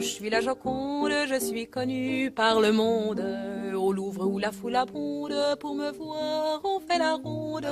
je suis la Joconde, je suis connue par le monde. Au Louvre où la foule abonde, pour me voir, on fait la ronde.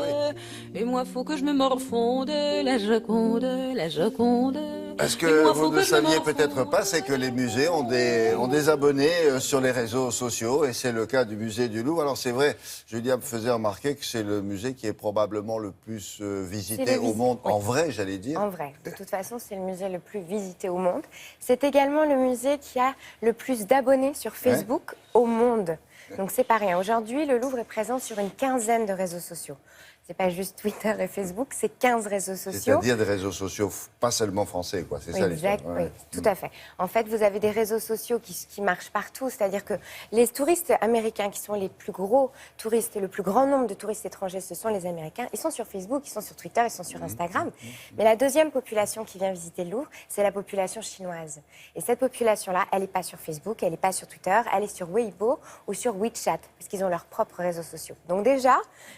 Et moi, faut que je me morfonde, la Joconde, la Joconde. Ce Et que moi, vous faut ne que je me saviez morfonde. peut-être pas, c'est que les musées ont des abonnés sur les réseaux sociaux, et c'est le cas du musée du Louvre. Alors c'est vrai, Julia me faisait remarquer que c'est le musée qui est probablement le plus visité au monde, oui. en vrai, j'allais dire. En vrai, de toute façon, c'est le musée le plus visité au monde. C'est également le musée qui a le plus d'abonnés sur Facebook au monde. Donc c'est pas rien. Aujourd'hui, le Louvre est présent sur une quinzaine de réseaux sociaux. C'est pas juste Twitter et Facebook, c'est 15 réseaux sociaux. C'est-à-dire des réseaux sociaux, pas seulement français, quoi. C'est ça l'histoire. Exact, oui, tout à fait. En fait, vous avez des réseaux sociaux qui marchent partout. C'est-à-dire que les touristes américains, qui sont les plus gros touristes, le plus grand nombre de touristes étrangers, ce sont les Américains. Ils sont sur Facebook, ils sont sur Twitter, ils sont sur Instagram. Mais la deuxième population qui vient visiter le Louvre, c'est la population chinoise. Et cette population-là, elle n'est pas sur Facebook, elle n'est pas sur Twitter, elle est sur Weibo ou sur WeChat, parce qu'ils ont leurs propres réseaux sociaux. Donc déjà,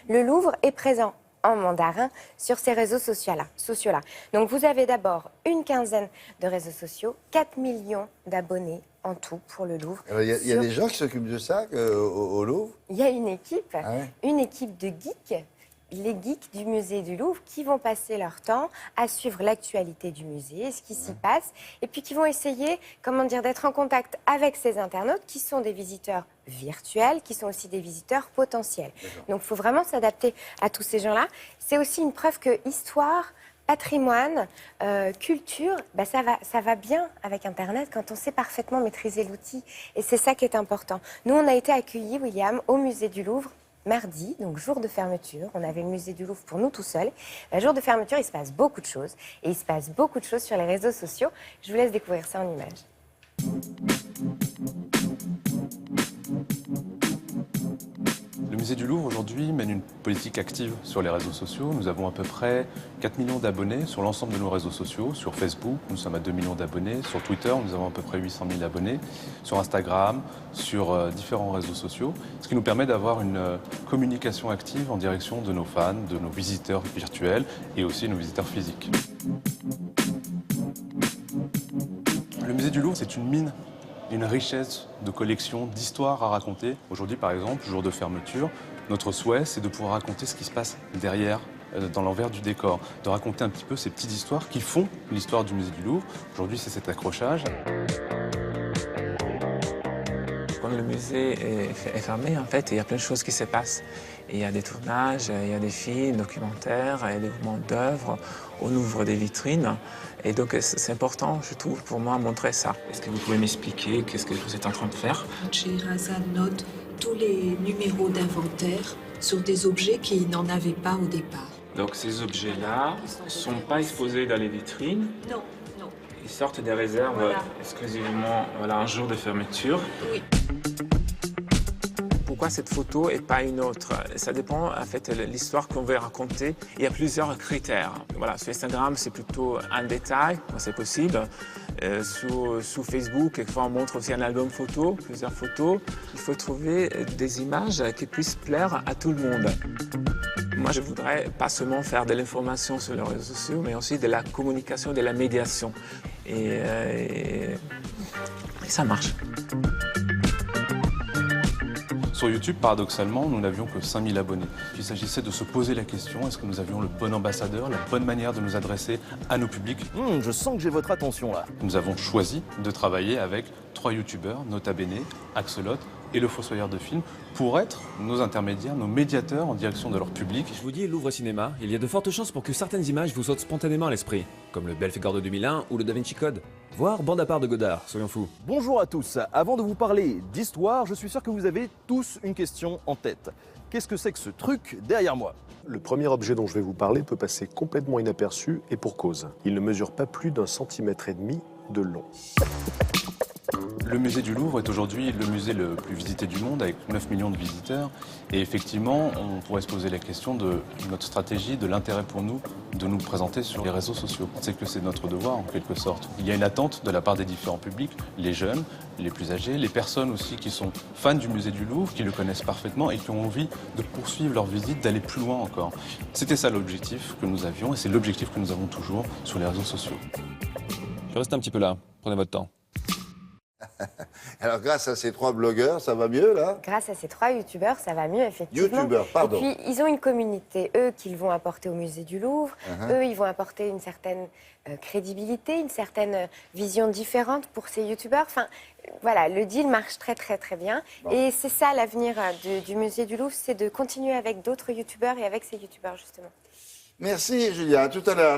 le Louvre est présent en mandarin sur ces réseaux sociaux-là. Donc vous avez d'abord une quinzaine de réseaux sociaux, 4 millions d'abonnés en tout pour le Louvre. Il y a des gens qui s'occupent de ça au Louvre. Il y a une équipe, Ah ouais. une équipe de geeks, les geeks du musée du Louvre, qui vont passer leur temps à suivre l'actualité du musée, ce qui s'y passe, et puis qui vont essayer, d'être en contact avec ces internautes qui sont des visiteurs virtuels, qui sont aussi des visiteurs potentiels. Donc il faut vraiment s'adapter à tous ces gens-là. C'est aussi une preuve que histoire, patrimoine, culture, ça va bien avec Internet quand on sait parfaitement maîtriser l'outil. Et c'est ça qui est important. Nous, on a été accueillis, William, au musée du Louvre, mardi, donc jour de fermeture. On avait le musée du Louvre pour nous tout seuls. Jour de fermeture, il se passe beaucoup de choses. Et il se passe beaucoup de choses sur les réseaux sociaux. Je vous laisse découvrir ça en images. Le musée du Louvre aujourd'hui mène une politique active sur les réseaux sociaux. Nous avons à peu près 4 millions d'abonnés sur l'ensemble de nos réseaux sociaux. Sur Facebook, nous sommes à 2 millions d'abonnés. Sur Twitter, nous avons à peu près 800 000 abonnés. Sur Instagram, sur différents réseaux sociaux. Ce qui nous permet d'avoir une communication active en direction de nos fans, de nos visiteurs virtuels et aussi nos visiteurs physiques. Le musée du Louvre, c'est une mine. Une richesse de collections, d'histoires à raconter. Aujourd'hui, par exemple, jour de fermeture, notre souhait, c'est de pouvoir raconter ce qui se passe derrière, dans l'envers du décor, de raconter un petit peu ces petites histoires qui font l'histoire du musée du Louvre. Aujourd'hui, c'est cet accrochage. Quand le musée est fermé, en fait, il y a plein de choses qui se passent. Il y a des tournages, il y a des films, documentaires, il y a des mouvements d'œuvres, on ouvre des vitrines. Et donc, c'est important, je trouve, pour moi, montrer ça. Est-ce que vous pouvez m'expliquer qu'est-ce que vous êtes en train de faire? Scheherazade note tous les numéros d'inventaire sur des objets qui n'en avaient pas au départ. Donc ces objets-là ne sont pas exposés dans les vitrines. Non, non. Ils sortent des réserves exclusivement un jour de fermeture. Oui. Pourquoi cette photo et pas une autre? Ça dépend, en fait, de l'histoire qu'on veut raconter. Il y a plusieurs critères. Voilà, sur Instagram, c'est plutôt un détail, quand c'est possible. Sous Facebook, quelquefois, on montre aussi un album photo, plusieurs photos. Il faut trouver des images qui puissent plaire à tout le monde. Moi, je voudrais pas seulement faire de l'information sur les réseaux sociaux, mais aussi de la communication, de la médiation. Et ça marche. Sur YouTube, paradoxalement, nous n'avions que 5000 abonnés. Il s'agissait de se poser la question, est-ce que nous avions le bon ambassadeur, la bonne manière de nous adresser à nos publics? Je sens que j'ai votre attention là. Nous avons choisi de travailler avec 3 youtubeurs, Nota Bene, Axolot et le Fossoyeur de films, pour être nos intermédiaires, nos médiateurs en direction de leur public. Je vous dis, Louvre Cinéma, il y a de fortes chances pour que certaines images vous sautent spontanément à l'esprit, comme le Belphégor de 2001 ou le Da Vinci Code, voire Bande à part de Godard, soyons fous. Bonjour à tous. Avant de vous parler d'histoire, je suis sûr que vous avez tous une question en tête. Qu'est-ce que c'est que ce truc derrière moi? Le premier objet dont je vais vous parler peut passer complètement inaperçu et pour cause. Il ne mesure pas plus d'1,5 centimètre de long. Le musée du Louvre est aujourd'hui le musée le plus visité du monde, avec 9 millions de visiteurs. Et effectivement, on pourrait se poser la question de notre stratégie, de l'intérêt pour nous de nous présenter sur les réseaux sociaux. C'est que c'est notre devoir, en quelque sorte. Il y a une attente de la part des différents publics, les jeunes, les plus âgés, les personnes aussi qui sont fans du musée du Louvre, qui le connaissent parfaitement et qui ont envie de poursuivre leur visite, d'aller plus loin encore. C'était ça l'objectif que nous avions et c'est l'objectif que nous avons toujours sur les réseaux sociaux. Je reste un petit peu là, prenez votre temps. Alors, grâce à ces 3 blogueurs, ça va mieux, là? Grâce à ces 3 youtubeurs, ça va mieux, effectivement. Youtubeurs, pardon. Et puis, ils ont une communauté, eux, qu'ils vont apporter au musée du Louvre. Eux, ils vont apporter une certaine crédibilité, une certaine vision différente pour ces youtubeurs. Enfin, voilà, le deal marche très, très, très bien. Bon. Et c'est ça l'avenir du musée du Louvre, c'est de continuer avec d'autres youtubeurs et avec ces youtubeurs, justement. Merci, Julia. À tout à l'heure.